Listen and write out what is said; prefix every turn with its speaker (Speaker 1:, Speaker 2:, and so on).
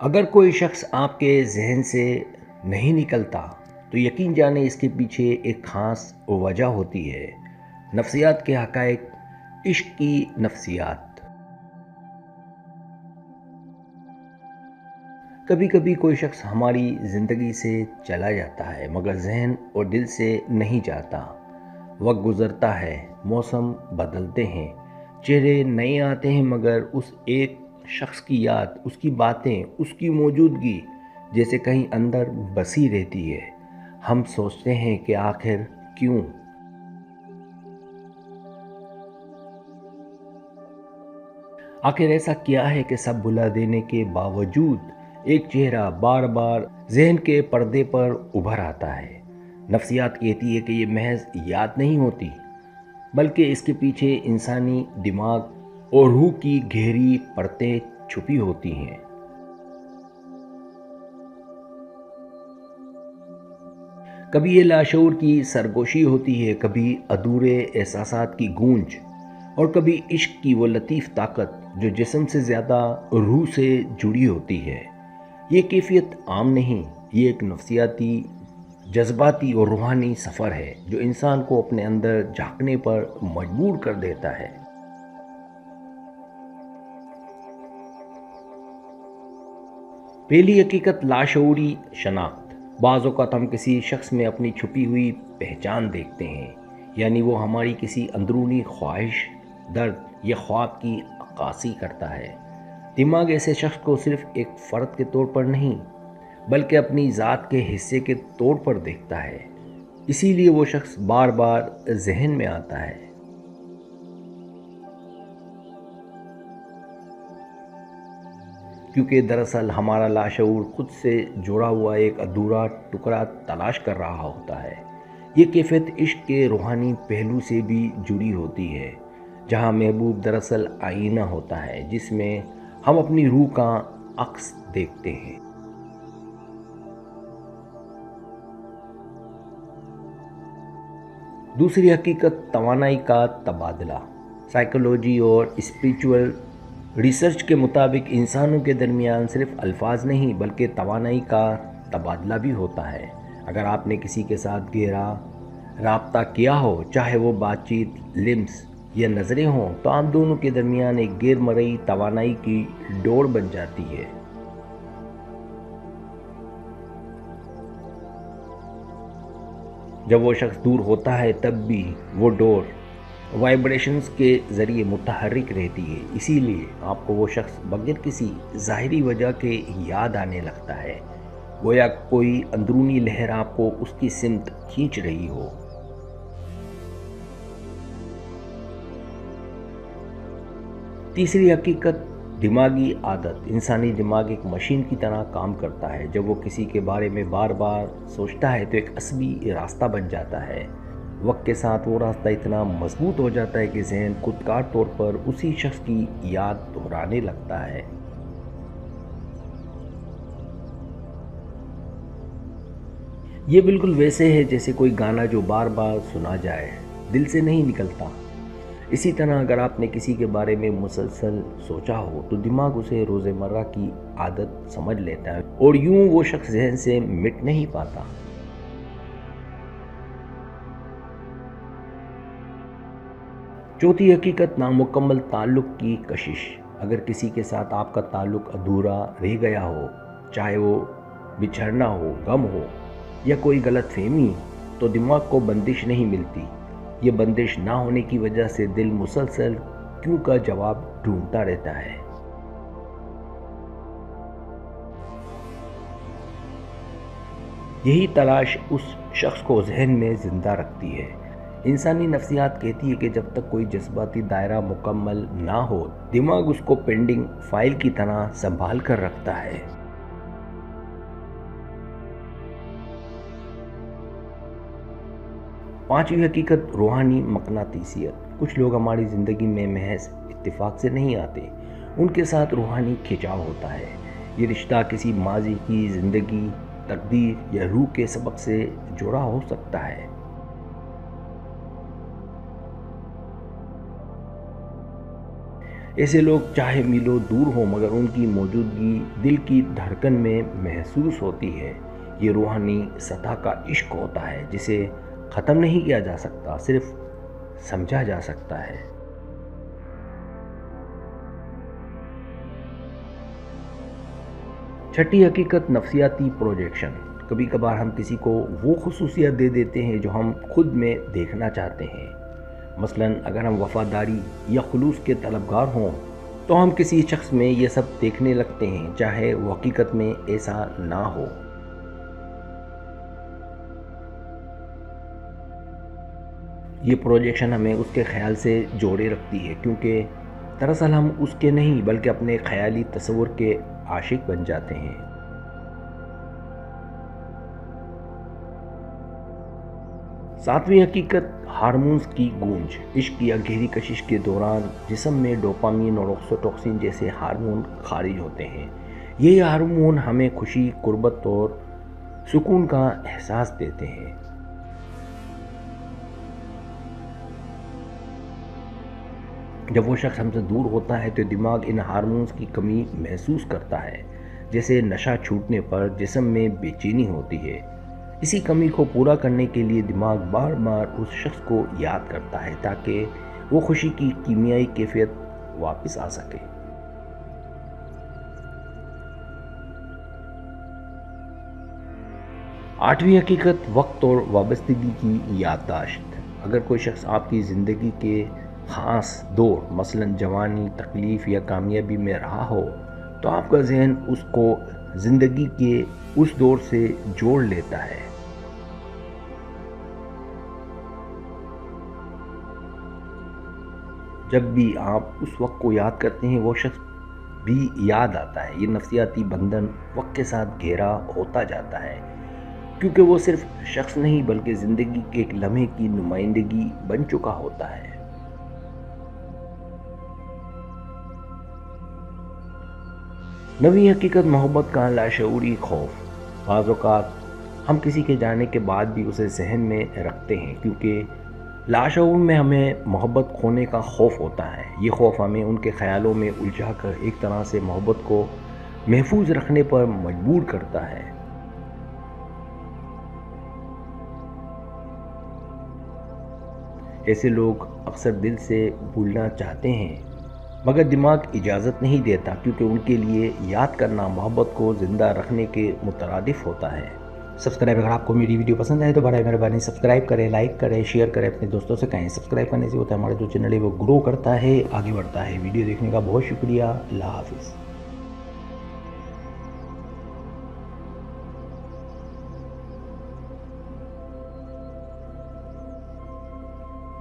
Speaker 1: اگر کوئی شخص آپ کے ذہن سے نہیں نکلتا تو یقین جانیں اس کے پیچھے ایک خاص وجہ ہوتی ہے۔ نفسیات کے حقائق، عشق کی نفسیات۔ کبھی کبھی کوئی شخص ہماری زندگی سے چلا جاتا ہے مگر ذہن اور دل سے نہیں جاتا۔ وقت گزرتا ہے، موسم بدلتے ہیں، چہرے نئے آتے ہیں مگر اس ایک شخص کی یاد، اس کی باتیں، اس کی موجودگی جیسے کہیں اندر بسی رہتی ہے۔ ہم سوچتے ہیں کہ آخر کیوں؟ آخر ایسا کیا ہے کہ سب بھلا دینے کے باوجود ایک چہرہ بار بار ذہن کے پردے پر ابھر آتا ہے؟ نفسیات کہتی ہے کہ یہ محض یاد نہیں ہوتی بلکہ اس کے پیچھے انسانی دماغ اور روح کی گہری پرتیں چھپی ہوتی ہیں۔ کبھی یہ لاشعور کی سرگوشی ہوتی ہے، کبھی ادھورے احساسات کی گونج، اور کبھی عشق کی وہ لطیف طاقت جو جسم سے زیادہ روح سے جڑی ہوتی ہے۔ یہ کیفیت عام نہیں، یہ ایک نفسیاتی، جذباتی اور روحانی سفر ہے جو انسان کو اپنے اندر جھانکنے پر مجبور کر دیتا ہے۔ پہلی حقیقت، لاشعوری شناخت۔ بعض اوقات ہم کسی شخص میں اپنی چھپی ہوئی پہچان دیکھتے ہیں، یعنی وہ ہماری کسی اندرونی خواہش، درد یا خواب کی عکاسی کرتا ہے۔ دماغ ایسے شخص کو صرف ایک فرد کے طور پر نہیں بلکہ اپنی ذات کے حصے کے طور پر دیکھتا ہے، اسی لیے وہ شخص بار بار ذہن میں آتا ہے۔ کیونکہ دراصل ہمارا لاشعور خود سے جڑا ہوا ایک ادھورا ٹکڑا تلاش کر رہا ہوتا ہے۔ یہ کیفیت عشق کے روحانی پہلو سے بھی جڑی ہوتی ہے، جہاں محبوب دراصل آئینہ ہوتا ہے جس میں ہم اپنی روح کا عکس دیکھتے ہیں۔ دوسری حقیقت، توانائی کا تبادلہ۔ سائیکالوجی اور اسپریچول ریسرچ کے مطابق انسانوں کے درمیان صرف الفاظ نہیں بلکہ توانائی کا تبادلہ بھی ہوتا ہے۔ اگر آپ نے کسی کے ساتھ گہرا رابطہ کیا ہو، چاہے وہ بات چیت، لمس یا نظریں ہوں، تو آپ دونوں کے درمیان ایک غیر مرئی توانائی کی ڈور بن جاتی ہے۔ جب وہ شخص دور ہوتا ہے تب بھی وہ ڈور وائبریشنز کے ذریعے متحرک رہتی ہے، اسی لیے آپ کو وہ شخص بغیر کسی ظاہری وجہ کے یاد آنے لگتا ہے، گویا کوئی اندرونی لہر آپ کو اس کی سمت کھینچ رہی ہو۔ تیسری حقیقت، دماغی عادت۔ انسانی دماغ ایک مشین کی طرح کام کرتا ہے۔ جب وہ کسی کے بارے میں بار بار سوچتا ہے تو ایک عصبی راستہ بن جاتا ہے۔ وقت کے ساتھ وہ راستہ اتنا مضبوط ہو جاتا ہے کہ ذہن خودکار طور پر اسی شخص کی یاد دہرانے لگتا ہے۔ یہ بالکل ویسے ہے جیسے کوئی گانا جو بار بار سنا جائے، دل سے نہیں نکلتا۔ اسی طرح اگر آپ نے کسی کے بارے میں مسلسل سوچا ہو تو دماغ اسے روزمرہ کی عادت سمجھ لیتا ہے اور یوں وہ شخص ذہن سے مٹ نہیں پاتا۔ چوتھی حقیقت، نامکمل تعلق کی کشش۔ اگر کسی کے ساتھ آپ کا تعلق ادھورا رہ گیا ہو، چاہے وہ بچھڑنا ہو، غم ہو یا کوئی غلط فہمی، تو دماغ کو بندش نہیں ملتی۔ یہ بندش نہ ہونے کی وجہ سے دل مسلسل کیوں کا جواب ڈھونڈتا رہتا ہے۔ یہی تلاش اس شخص کو ذہن میں زندہ رکھتی ہے۔ انسانی نفسیات کہتی ہے کہ جب تک کوئی جذباتی دائرہ مکمل نہ ہو، دماغ اس کو پینڈنگ فائل کی طرح سنبھال کر رکھتا ہے۔ پانچویں حقیقت، روحانی مقناطیسیت۔ کچھ لوگ ہماری زندگی میں محض اتفاق سے نہیں آتے، ان کے ساتھ روحانی کھنچاؤ ہوتا ہے۔ یہ رشتہ کسی ماضی کی زندگی، تقدیر یا روح کے سبق سے جڑا ہو سکتا ہے۔ ایسے لوگ چاہے میلوں دور ہوں مگر ان کی موجودگی دل کی دھڑکن میں محسوس ہوتی ہے۔ یہ روحانی سطح کا عشق ہوتا ہے جسے ختم نہیں کیا جا سکتا، صرف سمجھا جا سکتا ہے۔ چھٹی حقیقت، نفسیاتی پروجیکشن۔ کبھی کبھار ہم کسی کو وہ خصوصیت دے دیتے ہیں جو ہم خود میں دیکھنا چاہتے ہیں۔ مثلاً اگر ہم وفاداری یا خلوص کے طلبگار ہوں تو ہم کسی شخص میں یہ سب دیکھنے لگتے ہیں، چاہے وہ حقیقت میں ایسا نہ ہو۔ یہ پروجیکشن ہمیں اس کے خیال سے جوڑے رکھتی ہے، کیونکہ دراصل ہم اس کے نہیں بلکہ اپنے خیالی تصور کے عاشق بن جاتے ہیں۔ ساتویں حقیقت، ہارمونز کی گونج۔ عشق یا گہری کشش کے دوران جسم میں ڈوپامین اور آکسیٹوسن جیسے ہارمون خارج ہوتے ہیں۔ یہ ہارمون ہمیں خوشی، قربت اور سکون کا احساس دیتے ہیں۔ جب وہ شخص ہم سے دور ہوتا ہے تو دماغ ان ہارمونز کی کمی محسوس کرتا ہے، جیسے نشہ چھوٹنے پر جسم میں بے چینی ہوتی ہے۔ اسی کمی کو پورا کرنے کے لیے دماغ بار بار اس شخص کو یاد کرتا ہے تاکہ وہ خوشی کی کیمیائی کیفیت واپس آ سکے۔ آٹھویں حقیقت، وقت اور وابستگی کی یادداشت۔ اگر کوئی شخص آپ کی زندگی کے خاص دور مثلاً جوانی، تکلیف یا کامیابی میں رہا ہو تو آپ کا ذہن اس کو زندگی کے اس دور سے جوڑ لیتا ہے۔ جب بھی آپ اس وقت کو یاد کرتے ہیں وہ شخص بھی یاد آتا ہے۔ یہ نفسیاتی بندھن وقت کے ساتھ گہرا ہوتا جاتا ہے، کیونکہ وہ صرف شخص نہیں بلکہ زندگی کے ایک لمحے کی نمائندگی بن چکا ہوتا ہے۔ نویں حقیقت، محبت کا لاشعوری خوف۔ بعض اوقات ہم کسی کے جانے کے بعد بھی اسے ذہن میں رکھتے ہیں، کیونکہ لاشعور میں ہمیں محبت کھونے کا خوف ہوتا ہے۔ یہ خوف ہمیں ان کے خیالوں میں الجھا کر ایک طرح سے محبت کو محفوظ رکھنے پر مجبور کرتا ہے۔ ایسے لوگ اکثر دل سے بھولنا چاہتے ہیں مگر دماغ اجازت نہیں دیتا، کیونکہ ان کے لیے یاد کرنا محبت کو زندہ رکھنے کے مترادف ہوتا ہے۔ سبسکرائب، اگر آپ کو میری ویڈیو پسند ہے تو برائے مہربانی سبسکرائب کریں، لائک کریں، شیئر کریں، اپنے دوستوں سے کہیں۔ سبسکرائب کرنے سے ہوتا ہے ہمارا جو چینل ہے وہ گرو کرتا ہے، آگے بڑھتا ہے۔ ویڈیو دیکھنے کا بہت شکریہ۔ اللہ حافظ۔